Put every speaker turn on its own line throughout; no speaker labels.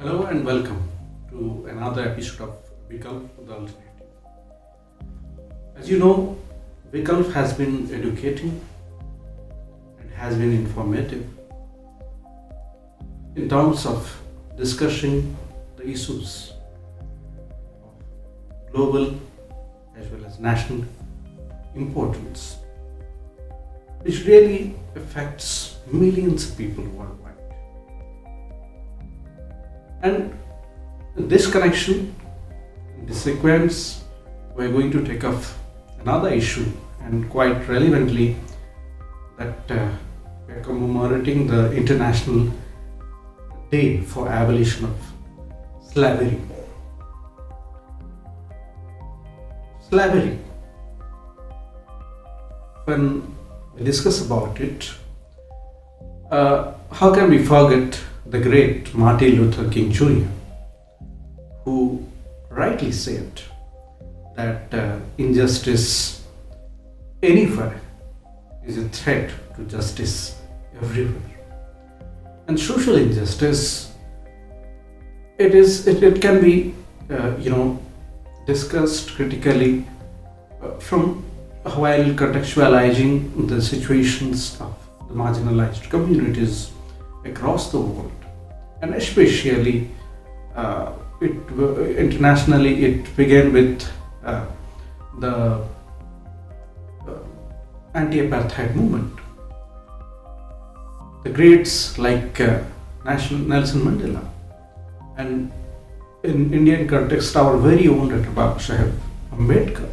Hello and welcome to another episode of Vikalp the Alternative. As you know, Vikalp has been educating and has been informative in terms of discussing the issues of global as well as national importance, which really affects millions of people worldwide. And in this connection, in this sequence, we're going to take up another issue, and quite relevantly, that we're commemorating the International Day for Abolition of Slavery. Slavery. When we discuss about it, how can we forget the great Martin Luther King Jr., who rightly said that injustice anywhere is a threat to justice everywhere. And social injustice, it can be discussed critically from while contextualizing the situations of the marginalized communities across the world, and especially internationally. It began with the anti-apartheid movement. The greats like Nelson Mandela, and in Indian context, our very own Dr. Baba Saheb Ambedkar.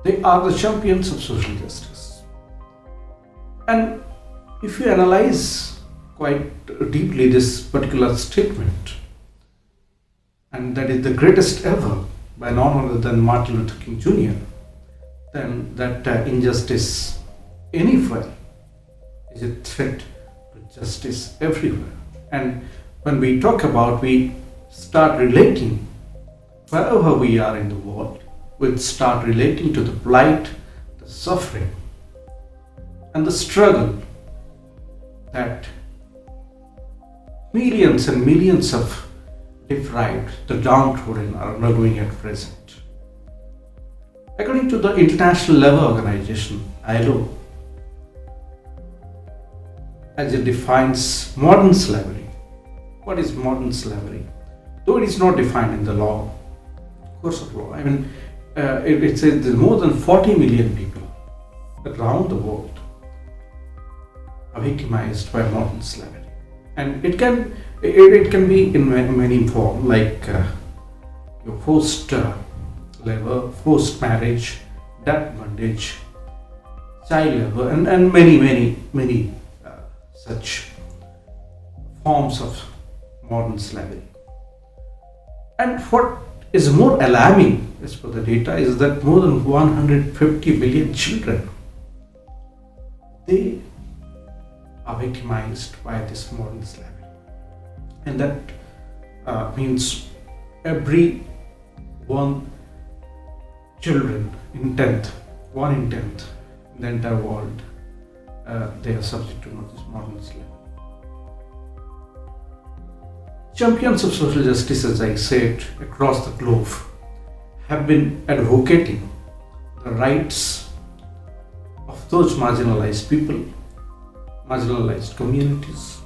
They are the champions of social justice. And if you analyze quite deeply this particular statement, and that is the greatest ever by none other than Martin Luther King Jr., then that injustice anywhere is a threat to justice everywhere. And when we talk about, we start relating wherever we are in the world, we start relating to the plight, the suffering, and the struggle that millions and millions of deprived, the downtrodden are undergoing at present. According to the International Labour Organization, ILO, as it defines modern slavery. What is modern slavery? Though it is not defined in the law, course of law, it says that more than 40 million people around the world are victimized by modern slavery. And it can be in many forms, like your forced labor, forced marriage, debt bondage, child labor, and many such forms of modern slavery. And what is more alarming as per the data is that more than 150 million children, they are victimized by this modern slavery. And that means every one children in 10th, 1 in 10th in the entire world, they are subject to this modern slavery. Champions of social justice, as I said, across the globe have been advocating the rights of those marginalized people, marginalized communities.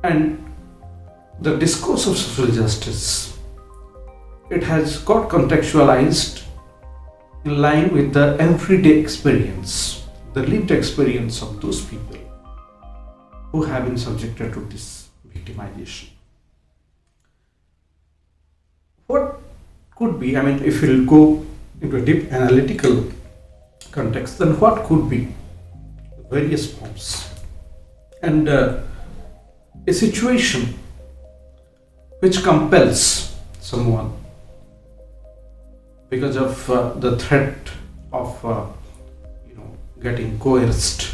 And the discourse of social justice, it has got contextualized in line with the everyday experience, the lived experience of those people who have been subjected to this victimization. What could be, if we'll go into a deep analytical context, then what could be various forms? And a situation which compels someone because of the threat of getting coerced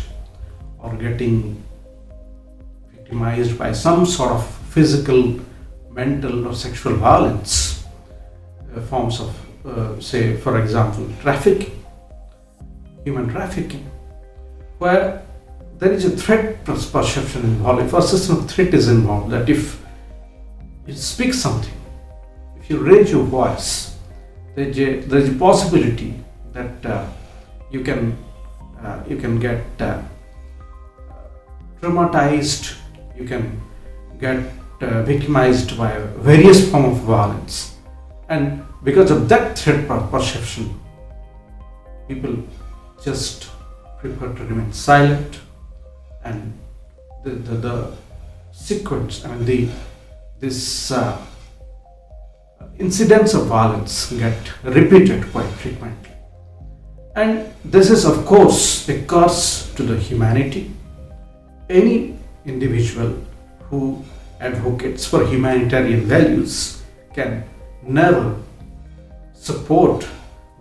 or getting victimized by some sort of physical, mental, or sexual violence, forms of, say, for example, trafficking, human trafficking, where there is a threat perception involved. If a system of threat is involved, that if you speak something, if you raise your voice, there's a possibility that you can get traumatized, you can get victimized by various form of violence, and because of that threat perception, people just prefer to remain silent, and the sequence, this incidents of violence get repeated quite frequently. And this is, of course, a curse to the humanity. Any individual who advocates for humanitarian values can never support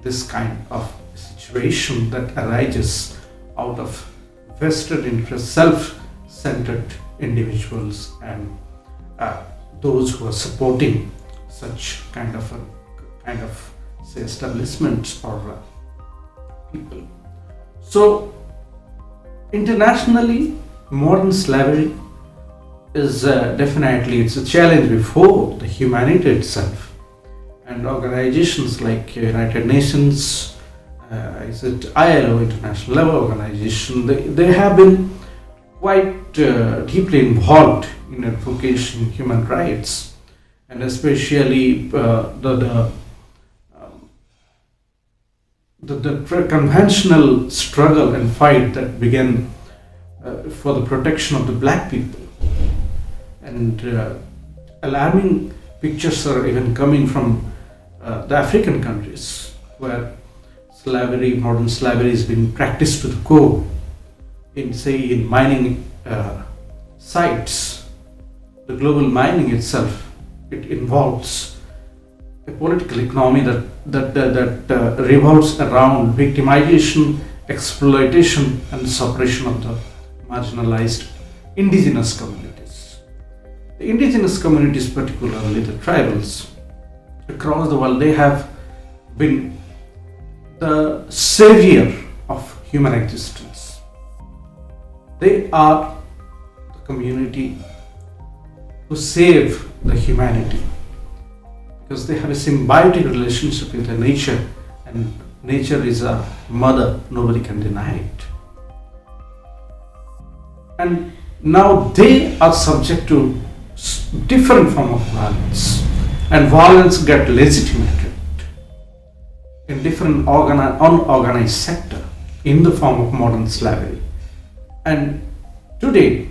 this kind of situation that arises out of vested interest, self-centered individuals, and those who are supporting such kind of say establishments or people. So internationally, modern slavery is definitely, it's a challenge before the humanity itself, and organizations like United Nations, is it ILO, International Labour Organization, they have been quite deeply involved in advocating human rights, and especially the conventional struggle and fight that began for the protection of the black people. And alarming pictures are even coming from the African countries, where modern slavery is being practiced to the core in mining sites. The global mining itself, it involves a political economy that revolves around victimization, exploitation, and suppression of the marginalized indigenous communities. The indigenous communities, particularly the tribals across the world, they have been the savior of human existence. They are the community who save the humanity, because they have a symbiotic relationship with the nature, and nature is a mother, nobody can deny it. And now they are subject to different form of violence, and violence get legitimated in different unorganized sector in the form of modern slavery. And today,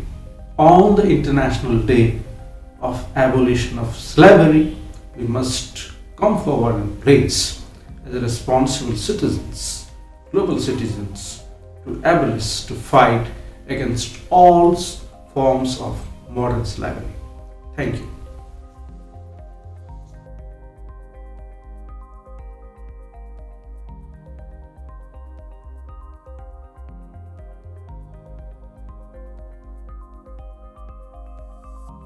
on the International Day of Abolition of Slavery, we must come forward and pledge as responsible citizens, global citizens, to abolish, to fight against all forms of modern slavery. Thank you.